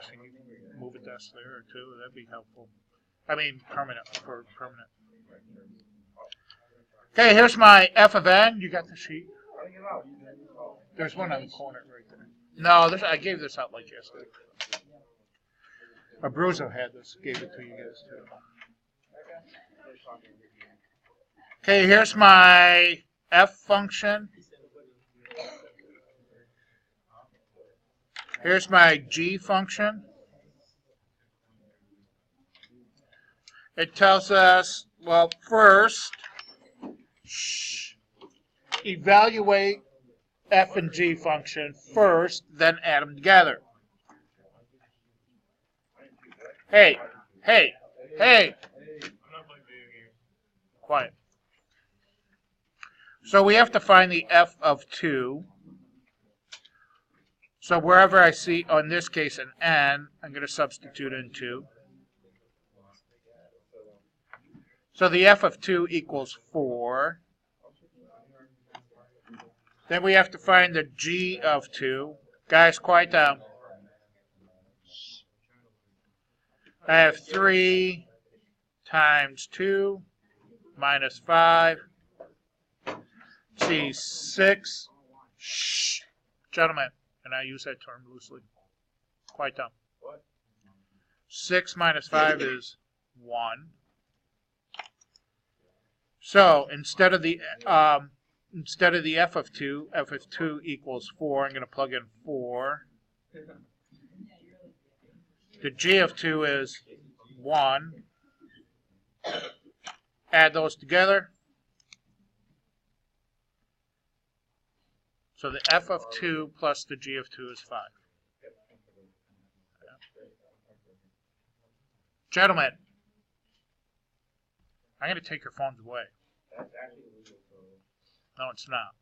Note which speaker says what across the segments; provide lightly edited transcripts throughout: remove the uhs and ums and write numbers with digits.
Speaker 1: guessing you can move a desk there or two. That'd be helpful. I mean, permanent. Okay, here's my f of n. You got the sheet? There's one on the corner right there. No, I gave this out like yesterday. Abruzzo had this. Gave it to you guys too. Okay, here's my f function. Here's my g function. It tells us, well, first, evaluate f and g function first, then add them together. Hey. Quiet. So we have to find the f of 2. So wherever I see, in this case, an n, I'm going to substitute in 2. So the f of 2 equals 4. Then we have to find the g of 2. Guys, quiet down. I have 3 times 2 minus 5. See, 6. Shh. Gentlemen, and I use that term loosely. Quiet down. 6 minus 5 is 1. So instead of the f of 2 equals 4. I'm going to plug in 4. The g of 2 is 1. Add those together. So the f of 2 plus the g of 2 is 5. Gentlemen, I'm going to take your phones away. No, it's not.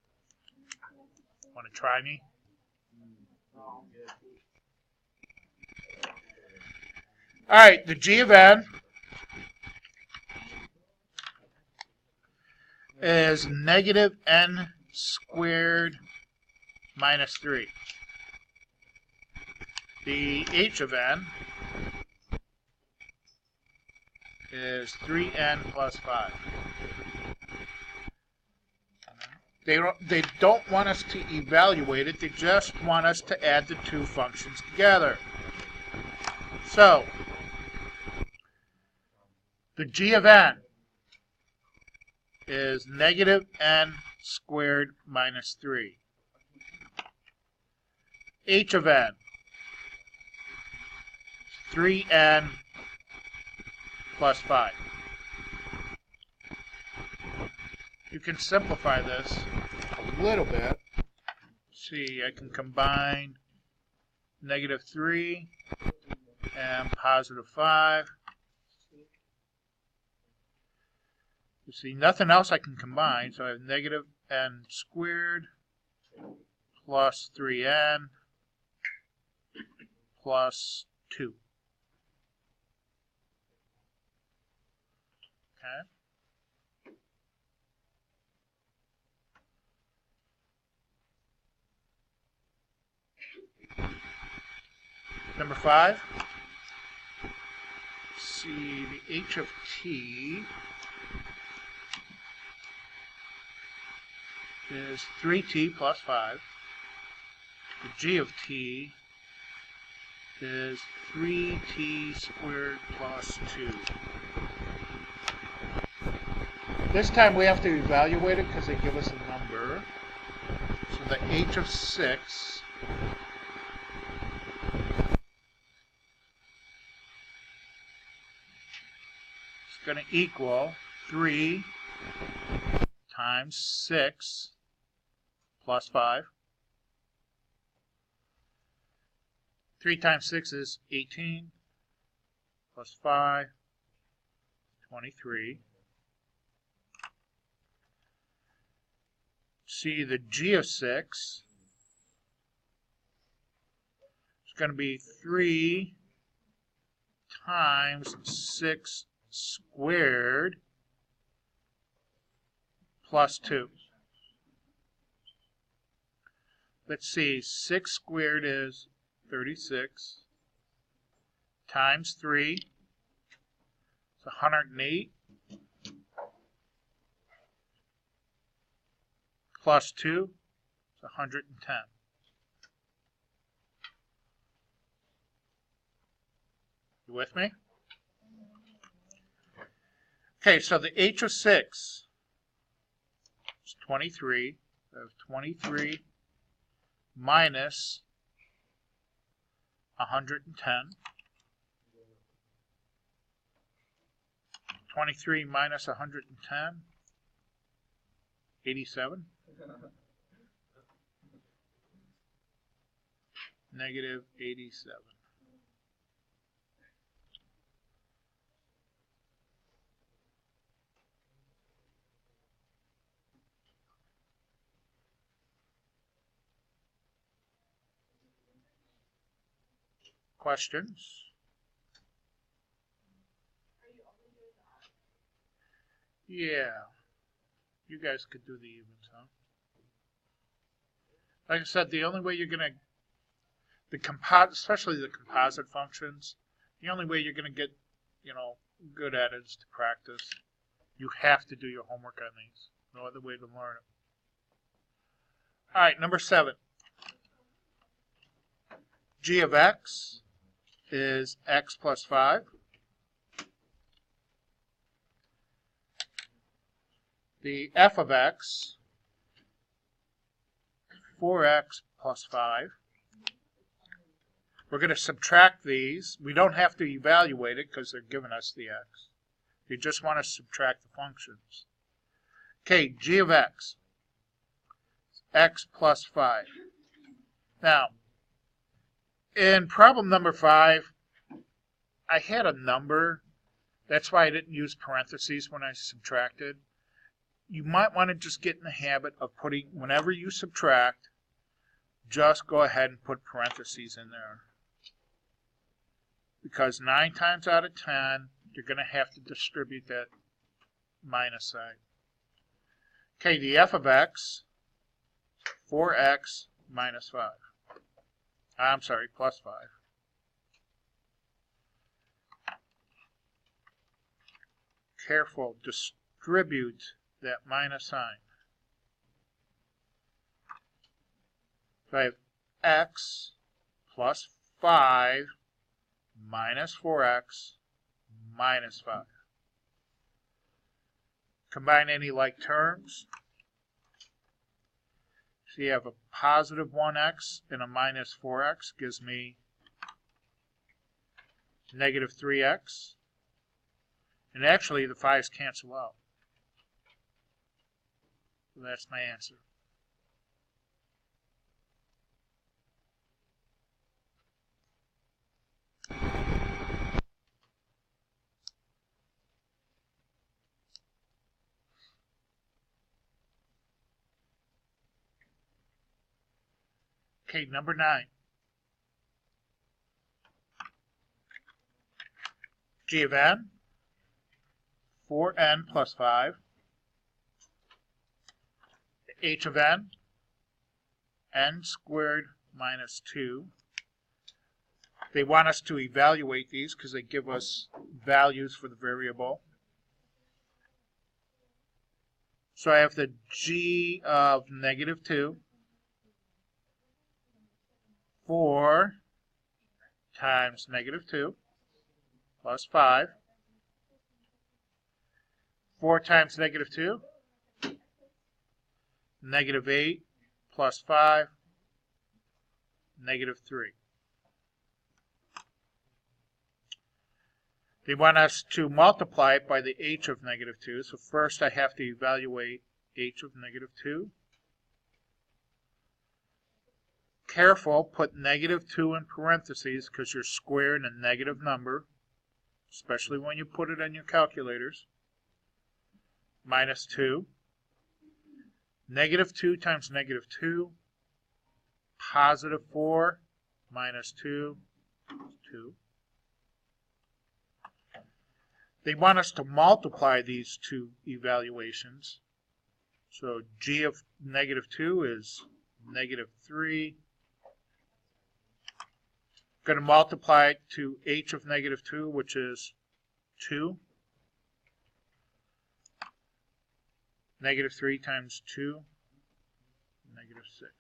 Speaker 1: Want to try me? All right, the g of n is negative n squared minus 3. The h of n is 3n plus 5. They don't want us to evaluate it. They just want us to add the two functions together. So, the g of n is negative n squared minus 3. H of n, 3n plus 5. You can simplify this a little bit. See, I can combine negative 3 and positive 5. You see, nothing else I can combine, so I have negative n squared plus 3n plus 2. Okay. Number 5. See, the h of t is 3t plus 5. The g of t is 3t squared plus 2. This time we have to evaluate it because they give us a number. So the h of 6 is going to equal 3 times 6 plus 5. 3 times 6 is 18 plus 5, 23. See, the g of 6 is going to be 3 times 6 squared plus 2. Let's see, 6 squared is 36. times 3 is 108 plus 2 is 110. You with me? Okay, so the h of 6 is 23. So 23 minus 110. 23 minus 110, 87. Negative 87. Questions? Yeah. You guys could do the evens, huh? Like I said, the only way you're going to, especially the composite functions, the only way you're going to get, good at it is to practice. You have to do your homework on these. No other way to learn it. All right, number 7. G of x is x plus 5. The f of x, 4x plus 5. We're going to subtract these. We don't have to evaluate it because they're giving us the x. You just want to subtract the functions. Okay, g of x, x plus 5. Now, in problem number 5, I had a number. That's why I didn't use parentheses when I subtracted. You might want to just get in the habit of putting, whenever you subtract, just go ahead and put parentheses in there. Because 9 times out of 10, you're going to have to distribute that minus sign. Okay, the f of x, 4x minus 5. I'm sorry, plus 5. Careful, distribute that minus sign. So I have x plus 5 minus 4x minus 5. Combine any like terms. So you have a positive 1x and a minus 4x gives me negative 3x. And actually the 5's cancel out. So that's my answer. Okay, number 9. G of n, 4n plus 5. H of n, n squared minus 2. They want us to evaluate these because they give us values for the variable. So I have the g of negative 2. 4 times negative 2 plus 5. 4 times negative 2, negative 8 plus 5, negative 3. They want us to multiply it by the h of negative 2. So first I have to evaluate h of negative 2. Careful, put negative 2 in parentheses because you're squaring a negative number, especially when you put it in your calculators. Minus 2. Negative 2 times negative 2. Positive 4 minus 2 is 2. They want us to multiply these two evaluations. So g of negative 2 is negative 3 Going to multiply it to h of negative 2, which is 2. Negative 3 times 2, negative 6.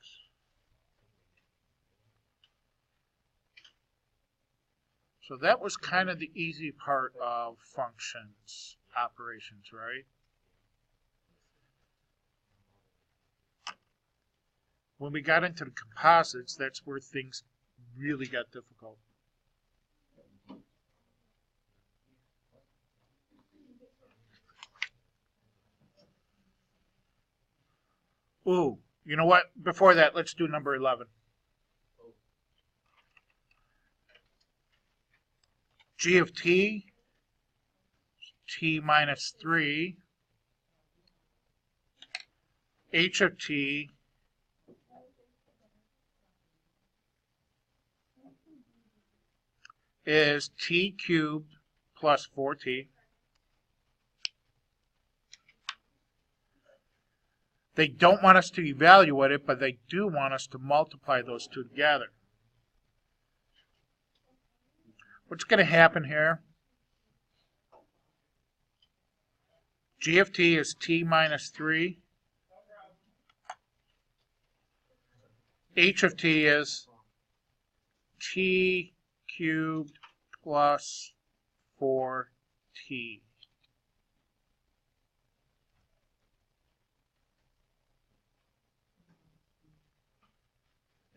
Speaker 1: So that was kind of the easy part of functions, operations, right? When we got into the composites, that's where things really got difficult. Ooh, you know what? Before that, let's do number 11. G of t, t minus 3, h of t is t cubed plus 4t. They don't want us to evaluate it, but they do want us to multiply those two together. What's going to happen here? G of t is t minus 3. H of t is t cubed plus 4t.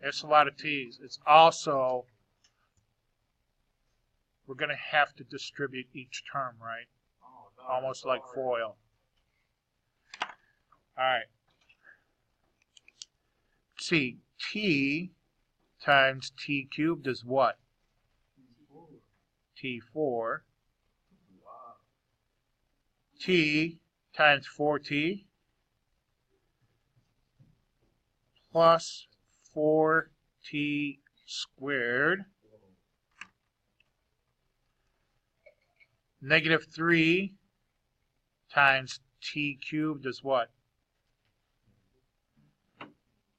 Speaker 1: That's a lot of t's. It's also, we're going to have to distribute each term, right? Almost like FOIL. All right. See, t times t cubed is what? T4. T times 4t plus 4t squared. Negative 3 times t cubed is what?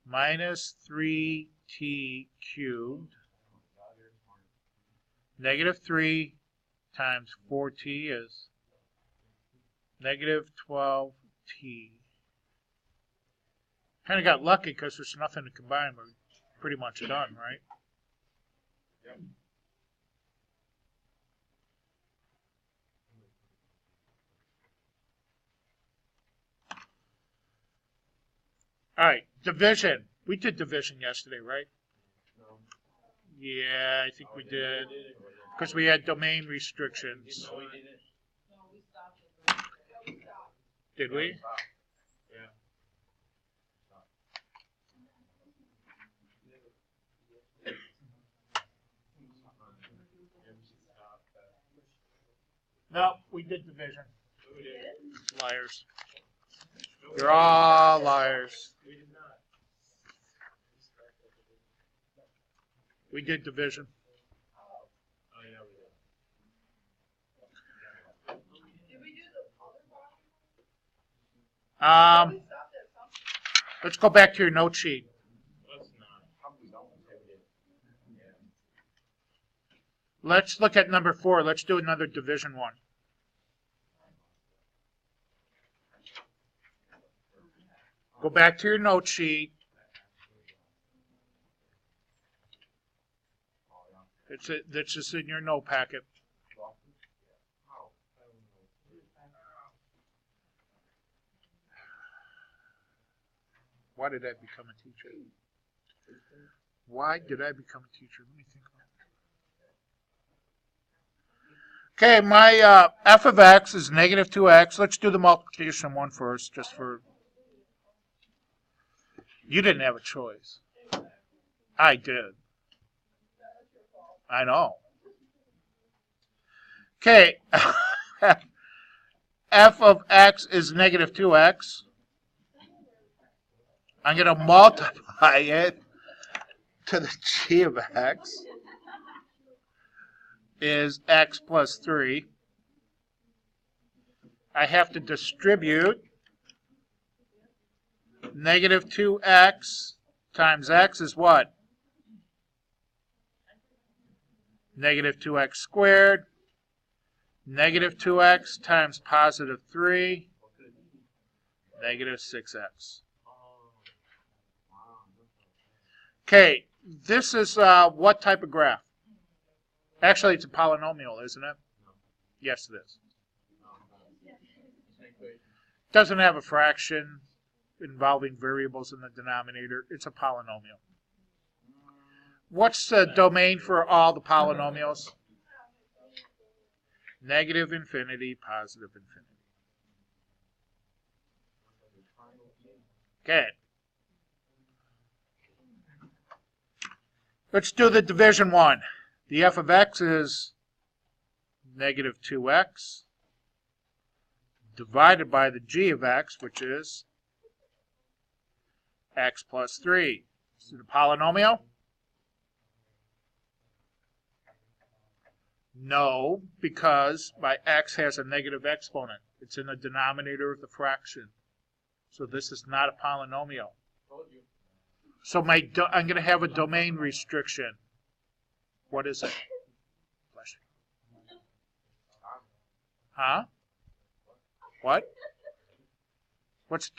Speaker 1: Minus 3t cubed. Negative 3 times 4t is negative 12t. Kind of got lucky because there's nothing to combine. We're pretty much done, right?
Speaker 2: Yep.
Speaker 1: All right, division. We did division yesterday, right?
Speaker 2: No.
Speaker 1: Yeah, I think we did. Because we had domain restrictions.
Speaker 2: No, we didn't.
Speaker 1: Did we?
Speaker 2: Yeah.
Speaker 1: No, we did division.
Speaker 2: We did.
Speaker 1: Liars. You're all liars.
Speaker 2: We did not.
Speaker 1: We did division.
Speaker 2: Oh, yeah, we did.
Speaker 3: Did we do the other one?
Speaker 1: Um, let's go back to your note sheet.
Speaker 2: Let's not. Probably don't. Yeah.
Speaker 1: Let's look at number 4. Let's do another division one. Go back to your note sheet. That's just in your note packet. Why did I become a teacher? Why did I become a teacher? Let me think about it. Okay, my f of x is negative 2x. Let's do the multiplication one first, just for... You didn't have a choice. I did. I know. Okay, f of x is negative 2x. I'm going to multiply it to the g of x is x plus 3. I have to distribute negative 2x times x is what? negative 2x squared, negative 2x times positive 3, negative 6x. Okay, this is what type of graph? Actually, it's a polynomial, isn't it? Yes, it is. Doesn't have a fraction involving variables in the denominator. It's a polynomial. What's the domain for all the polynomials? Negative infinity, positive infinity. Okay. Let's do the division one. The f of x is negative 2x divided by the g of x, which is x plus 3. Is it a polynomial? No, because my x has a negative exponent. It's in the denominator of the fraction. So this is not a polynomial. So I'm going to have a domain restriction. What is it? Huh? What? What's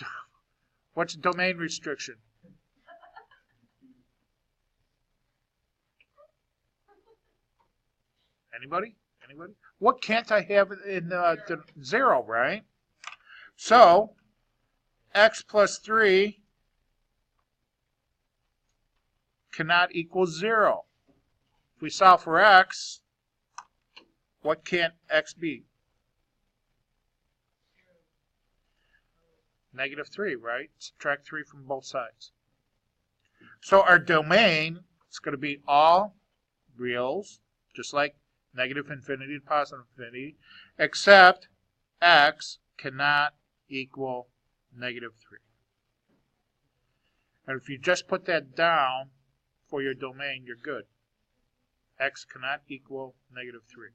Speaker 1: a domain restriction? Anybody? Anybody? What can't I have in 0, right? So, x plus 3 cannot equal 0. If we solve for x, what can't x be? Negative 3, right? Subtract 3 from both sides. So our domain is going to be all reals, just like negative infinity to positive infinity, except x cannot equal negative 3. And if you just put that down for your domain, you're good. X cannot equal negative 3.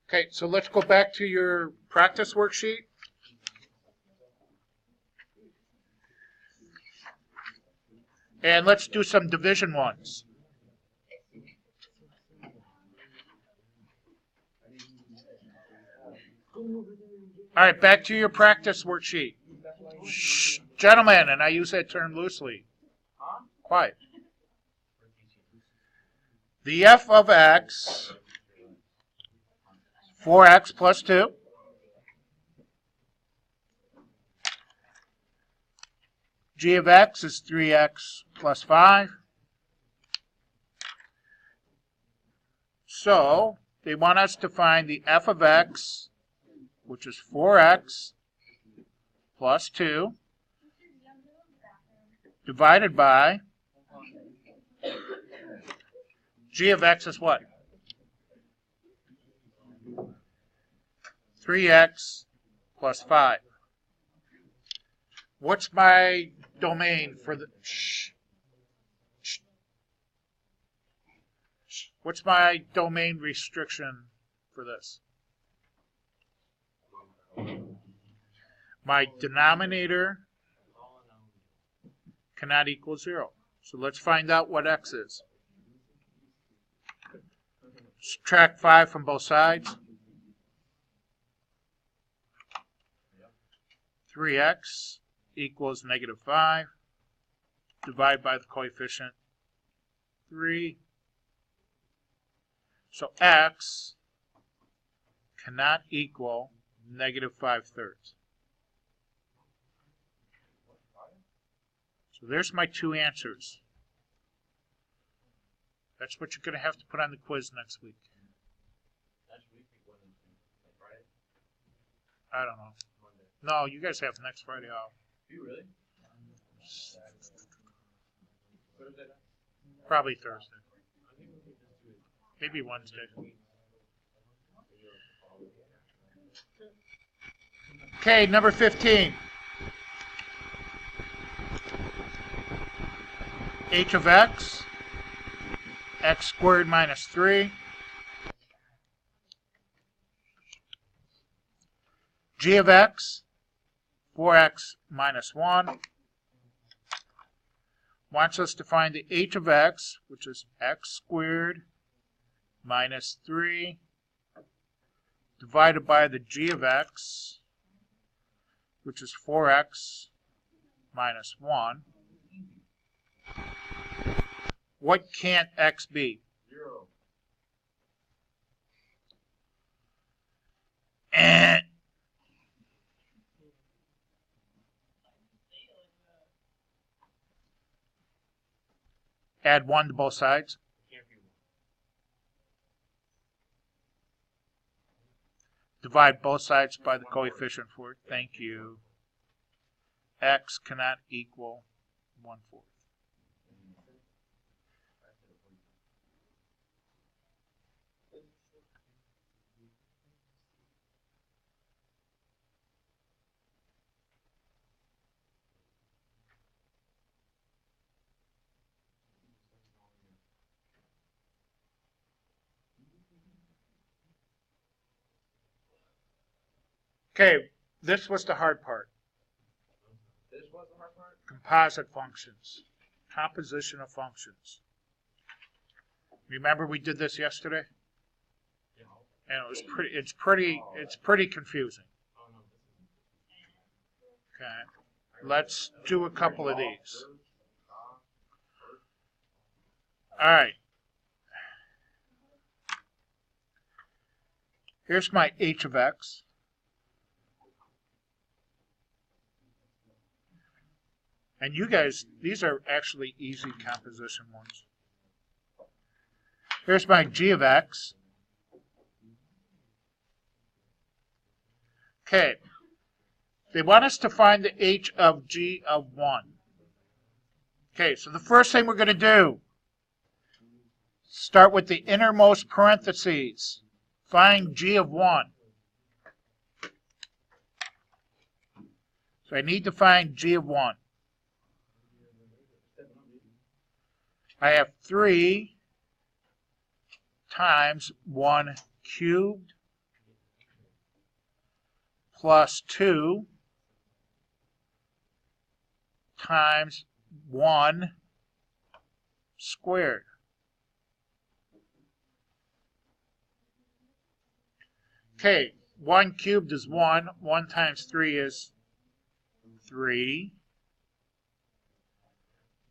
Speaker 1: Okay, so let's go back to your practice worksheet. And let's do some division ones. All right, back to your practice worksheet. Shh, gentlemen, and I use that term loosely. Quiet. The f of x, 4x plus 2. G of x is 3x plus 5. So, they want us to find the f of x, which is 4x plus 2, divided by g of x is what? 3x plus 5. What's my domain for the... What's my domain restriction for this? My denominator cannot equal 0. So let's find out what x is. Subtract 5 from both sides. 3x equals negative 5. Divide by the coefficient 3. So x cannot equal negative 5/3. So there's my two answers. That's what you're going to have to put on the quiz next week. I don't know. No, you guys have next Friday off.
Speaker 2: Do you really?
Speaker 1: Probably Thursday. Maybe Wednesday. Okay, number 15. H of x, x squared minus 3. g of x, 4x minus 1, wants us to find the h of x, which is x squared minus 3, divided by the g of x, which is 4x minus 1. What can't x be?
Speaker 2: 0.
Speaker 1: And add 1 to both sides.
Speaker 2: Can't be 1.
Speaker 1: Divide both sides by the coefficient for it. Thank you. X cannot equal 1/4. Okay, this was the hard part.
Speaker 2: This was the hard part?
Speaker 1: Composite functions. Composition of functions. Remember we did this yesterday?
Speaker 2: Yeah.
Speaker 1: And it was it's pretty confusing.
Speaker 2: Oh, no, this isn't.
Speaker 1: Okay. Let's do a couple of these. All right. Here's my h of x. And you guys, these are actually easy composition ones. Here's my g of x. Okay. They want us to find the h of g of 1. Okay, so the first thing we're going to do, start with the innermost parentheses. Find g of 1. So I need to find g of 1. I have 3 times 1 cubed plus 2 times 1 squared. Okay, 1 cubed is 1. 1 times 3 is 3.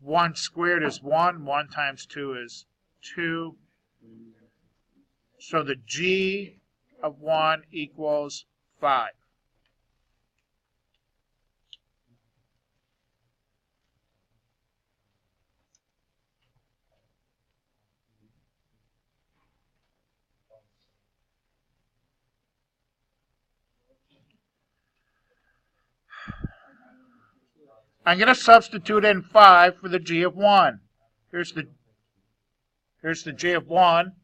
Speaker 1: 1 squared is 1. 1 times 2 is 2. So the g of 1 equals 5. I'm going to substitute in 5 for the g of 1. Here's the g of 1.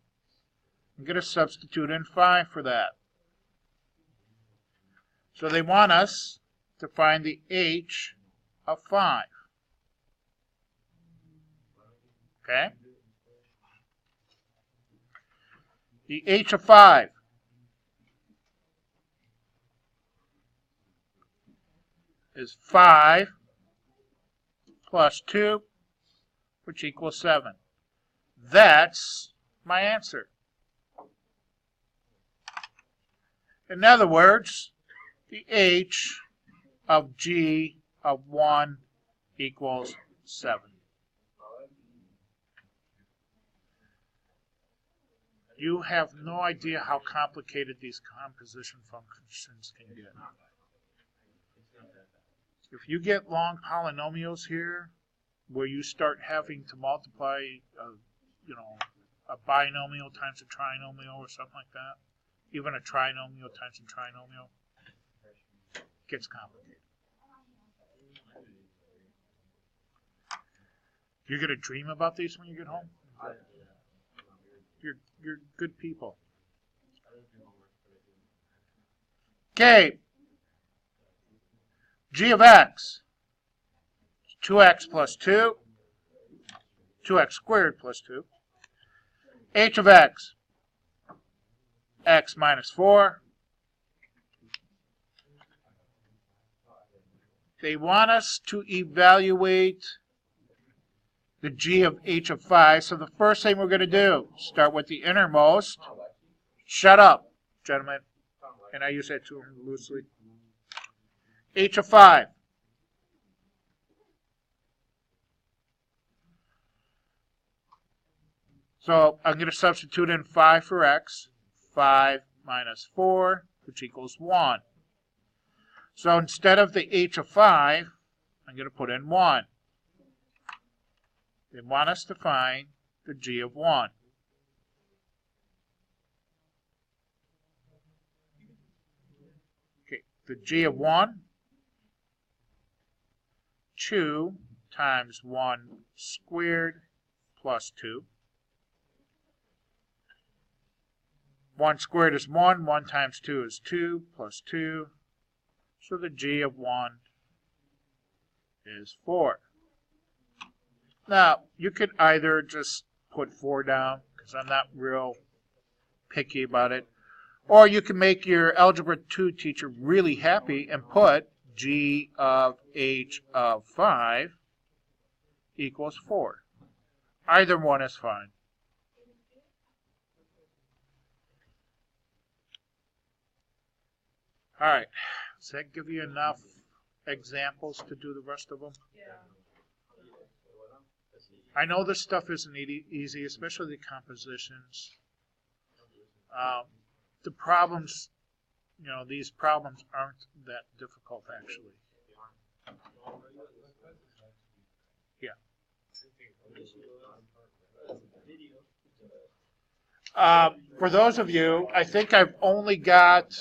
Speaker 1: I'm going to substitute in 5 for that. So they want us to find the h of 5. Okay? The h of 5 is 5 plus 2, which equals 7. That's my answer. In other words, the h of g of 1 equals 7. You have no idea how complicated these composition functions can get. If you get long polynomials here, where you start having to multiply, a binomial times a trinomial or something like that, even a trinomial times a trinomial, it gets complicated. You're going to dream about these when you get home? You're good people. Okay. G of x, 2x plus 2, 2x squared plus 2. H of x, x minus 4, they want us to evaluate the g of h of 5. So the first thing we're going to do, start with the innermost. Shut up, gentlemen. And I use that term loosely. H of 5. So I'm going to substitute in 5 for x. 5 minus 4, which equals 1. So instead of the h of 5, I'm going to put in 1. They want us to find the g of 1. Okay, the g of 1, 2 times 1 squared plus 2. 1 squared is 1. 1 times 2 is 2 plus 2. So the g of 1 is 4. Now, you could either just put 4 down, because I'm not real picky about it, or you can make your Algebra 2 teacher really happy and put g of h of 5 equals 4. Either one is fine. All right, does that give you enough examples to do the rest of them?
Speaker 3: Yeah.
Speaker 1: I know this stuff isn't easy, especially the compositions. The problems, these problems aren't that difficult, actually. Yeah. For those of you, I think I've only got